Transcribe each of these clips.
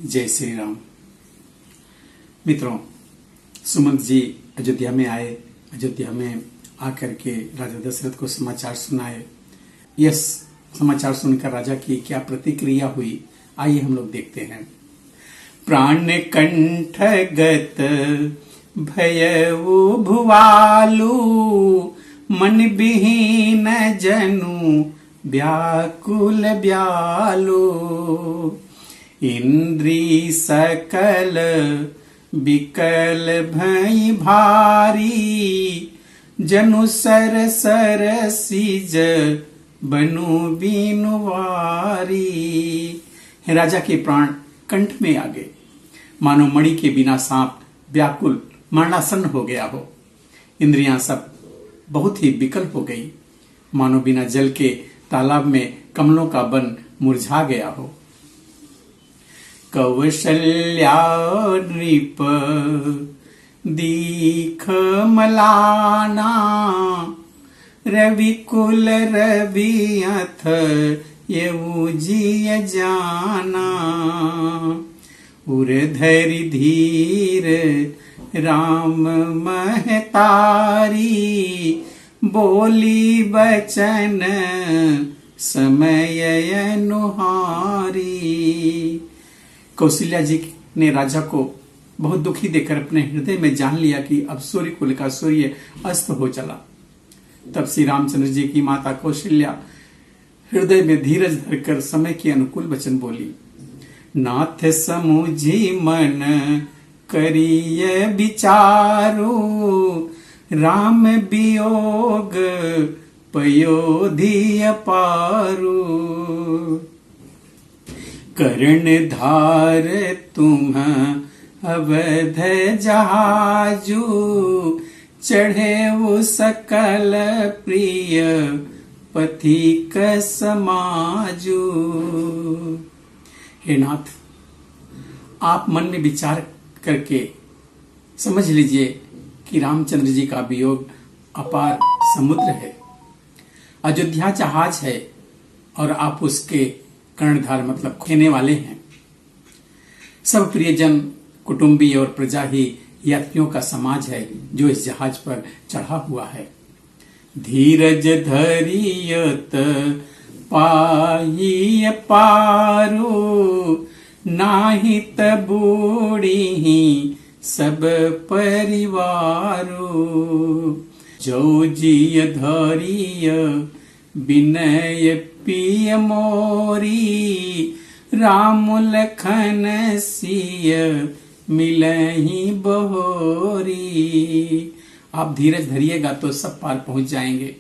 जय श्री राम। मित्रों, सुमंत जी अयोध्या में आए। अयोध्या में आकर के राजा दशरथ को समाचार सुनाए। यह समाचार सुनकर राजा की क्या प्रतिक्रिया हुई, आइए हम लोग देखते हैं। प्राण कंठगत भयउ भुवालु, मन विहीन जनु व्याकुल ब्यालु। इंद्री सकल विकल भई भारी, जनु सर सर सिज बनु बीनुवारी। हे राजा के प्राण कंठ में आ गए, मानो मणि के बिना सांप व्याकुल मरणासन्न हो गया हो। इंद्रियां सब बहुत ही विकल हो गई, मानो बिना जल के तालाब में कमलों का वन मुरझा गया हो। कौशल्या नृप दीख मलाना, रविकुल रवि अथ यऊ जिय जाना। उर्धरि धीर राम महतारी, बोली बचन समय अनुहारी। कौशल्या जी ने राजा को बहुत दुखी देखकर अपने हृदय में जान लिया कि अब सूर्य कुल का सूर्य अस्त हो चला। तब श्री रामचंद्र जी की माता कौशल्या हृदय में धीरज धरकर समय के अनुकूल वचन बोली। नाथ समुझी मन करिय विचारो, राम वियोग पयोधि पारो। कर्ण धार तुम अवध जहाजू, चढ़े वो सकल प्रिय पथिक समाजू। हे नाथ, आप मन में विचार करके समझ लीजिए कि रामचंद्र जी का वियोग अपार समुद्र है, अयोध्या जहाज है और आप उसके कर्णधार मतलब खेने वाले हैं। सब प्रियजन, कुटुंबी और प्रजा ही यात्रियों का समाज है जो इस जहाज पर चढ़ा हुआ है। धीरज धरियत पाई पारो, नाहित बूढ़ी सब परिवारो। जो जिय धरिय विनय पिय मोरी, राम लखन सिय मिलहि बहोरी। आप धीरज धरिएगा तो सब पार पहुंच जाएंगे,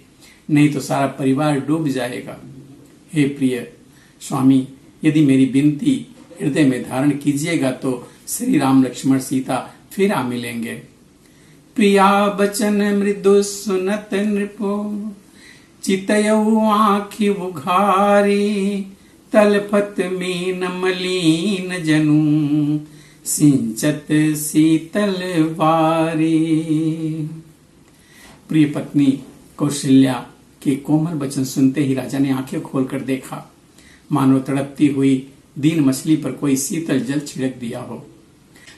नहीं तो सारा परिवार डूब जाएगा। हे प्रिय स्वामी, यदि मेरी विनती हृदय में धारण कीजिएगा तो श्री राम लक्ष्मण सीता फिर आ मिलेंगे। प्रिया बचन मृदु सुनत नृपो, चितयऊ आँखि उघारी। तलफत मीन मलीन जनु, सिंचत शीतल वारी। प्रिय पत्नी कौशल्या के कोमल वचन सुनते ही राजा ने आंखें खोलकर देखा, मानो तड़पती हुई दीन मछली पर कोई शीतल जल छिड़क दिया हो।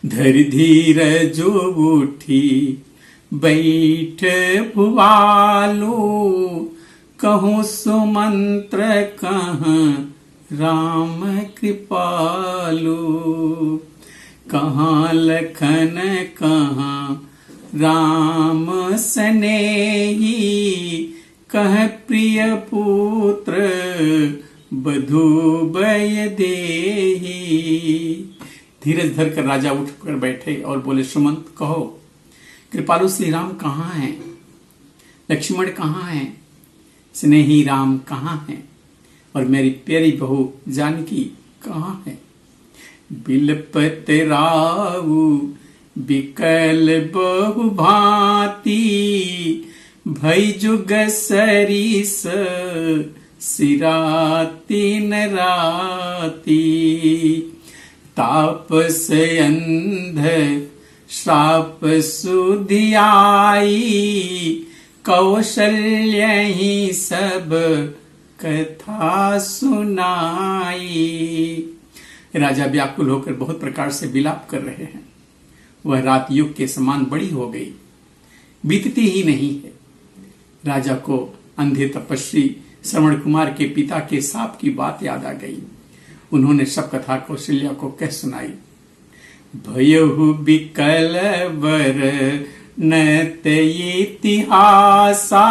धर धीर जो उठी बैठ भुवालू, कहूँ सुमंत्र कहाँ राम कृपालु। कहाँ लखन कहाँ राम स्नेही, कह प्रिय पुत्र बधु बय देही। धीरज धरकर राजा उठकर बैठे और बोले, सुमंत कहो, कृपालु श्री राम कहाँ हैं? लक्ष्मण कहाँ हैं? स्नेही राम कहाँ हैं? और मेरी प्यारी बहू जानकी कहाँ है? बिलपत राऊ बिकल बहु भांति, भई जुग सरिस सिराती न राती। तापस अंध श्राप सुधियाई, कौशल्य ही सब कथा सुनाई। राजा व्याकुल होकर बहुत प्रकार से विलाप कर रहे हैं। वह रात युग के समान बड़ी हो गई, बीतती ही नहीं है। राजा को अंधे तपस्वी श्रवण कुमार के पिता के साप की बात याद आ गई। उन्होंने सब कथा कौशल्या को कह सुनाई। भयहु बिकल वर नत इतिहासा,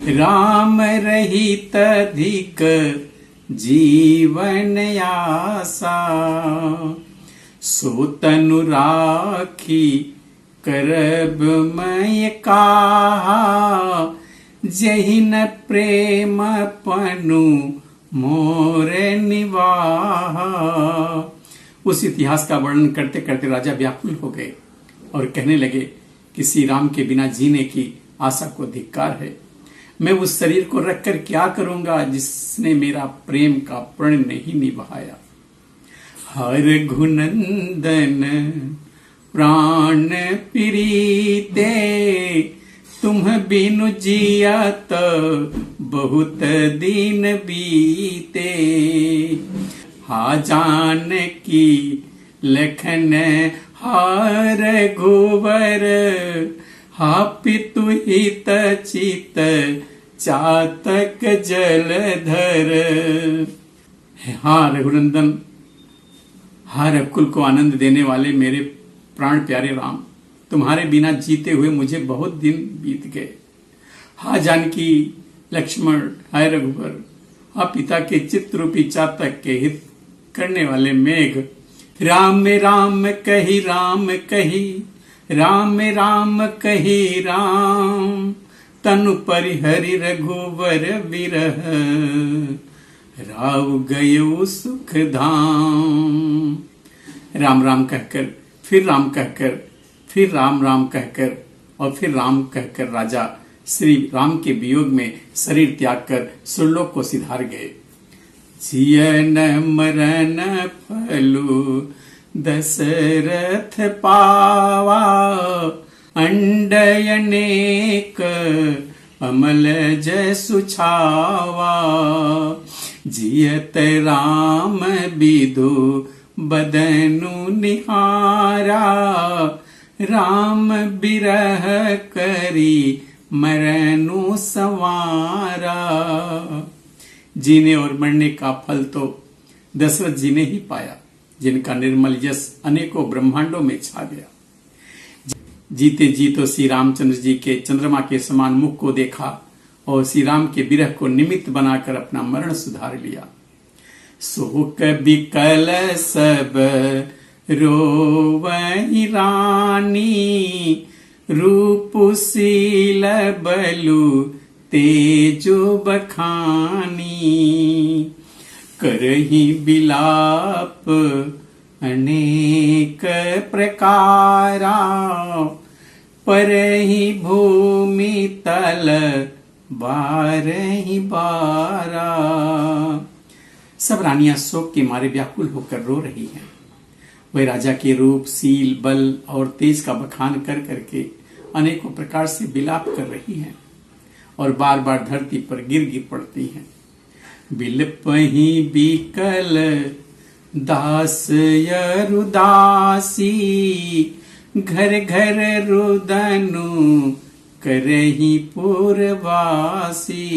राम रहित अधिक जीवन आसा। सो तनु राखी करब मैं काहा, जहि न प्रेम पनु मोर निवाहा। उस इतिहास का वर्णन करते करते राजा व्याकुल हो गए और कहने लगे कि श्री राम के बिना जीने की आशा को धिक्कार है। मैं उस शरीर को रखकर क्या करूंगा जिसने मेरा प्रेम का प्रण नहीं निभाया। हर घुनंदन प्राण प्रीते, तुम बिनु जियत बहुत दिन बीते। हा जानकी लखन हार घुवर, हा पितु हित चित चातक जलधर। हा रघुनंदन, हा रघुकुल को आनंद देने वाले मेरे प्राण प्यारे राम, तुम्हारे बिना जीते हुए मुझे बहुत दिन बीत गए। हा जानकी लक्ष्मण, हाय रघुवर, हा पिता के चित्त रूपी चातक के हित करने वाले मेघ। राम राम कही राम कही, राम राम कही राम, तनु परिहरि रघुवर विरह, राव गयो सुख धाम। राम राम कहकर, फिर राम कहकर, फिर राम राम कहकर और फिर राम कहकर राजा श्री राम के वियोग में शरीर त्याग कर सुरलोक को सिधार गए। जियन मरण फलु दशरथ पावा, अंडयनेक अमल जसु छावा। जियत राम विदु बदनु निहारा, राम बिरह करी मरनु संवारा। जीने और मरने का फल तो दशरथ जी ने ही पाया, जिनका निर्मल यश अनेकों ब्रह्मांडों में छा गया। जीते जी तो श्री रामचंद्र जी के चंद्रमा के समान मुख को देखा और श्री राम के विरह को निमित्त बनाकर अपना मरण सुधार लिया। शोक बिकल सब रोवहि रानी, रूपशील बलु तेजो बखानी। करहि बिलाप अनेक प्रकारा, परहि भूमि तल बारहि बारा। सब रानियां शोक के मारे व्याकुल होकर रो रही हैं। वह राजा के रूप, सील, बल और तेज का बखान कर करके अनेकों प्रकार से विलाप कर रही हैं और बार बार धरती पर गिर गिर पड़ती हैं। बिलपहि बिकल दास यरुदासी, घर घर रुदनु करहि पुरवासी।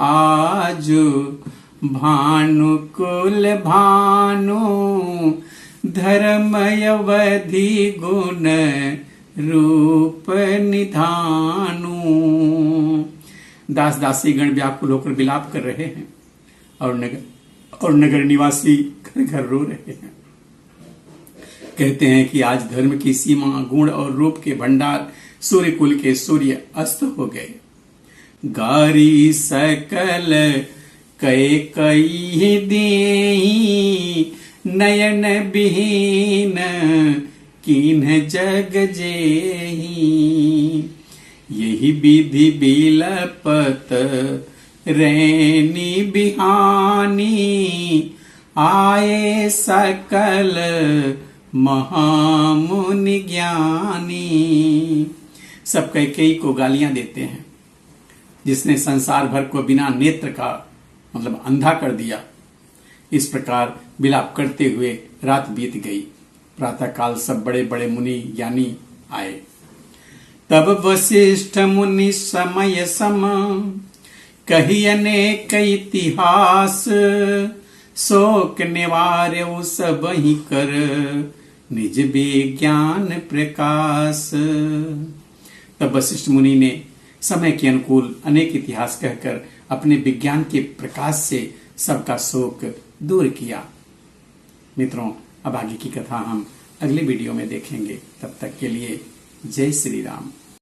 आज भानु कुल भानु, धर्मयवधि गुण रूप निधानु। दास दासी गण व्याकुल होकर विलाप कर रहे हैं और नगर निवासी घर घर रो रहे हैं। कहते हैं कि आज धर्म की सीमा, गुण और रूप के भंडार सूर्य कुल के सूर्य अस्त हो गए। गारी सकल कई कई देहि, नयन बिहीन कीन्ह जग जेहि। यही विधि बिलपत रैनी बिहानी, आए सकल महामुनि ज्ञानी। सब कैकेयी को गालियां देते हैं, जिसने संसार भर को बिना नेत्र का मतलब अंधा कर दिया। इस प्रकार विलाप करते हुए रात बीत गई। प्रातःकाल सब बड़े बड़े मुनि ज्ञानी आए। तब वशिष्ठ मुनि समय सम कही अनेक इतिहास, शोक निवार्य सब ही कर निज विज्ञान प्रकाश। तब वशिष्ठ मुनि ने समय के अनुकूल अनेक इतिहास कहकर अपने विज्ञान के प्रकाश से सबका शोक दूर किया। मित्रों, अब आगे की कथा हम अगले वीडियो में देखेंगे। तब तक के लिए जय श्री राम।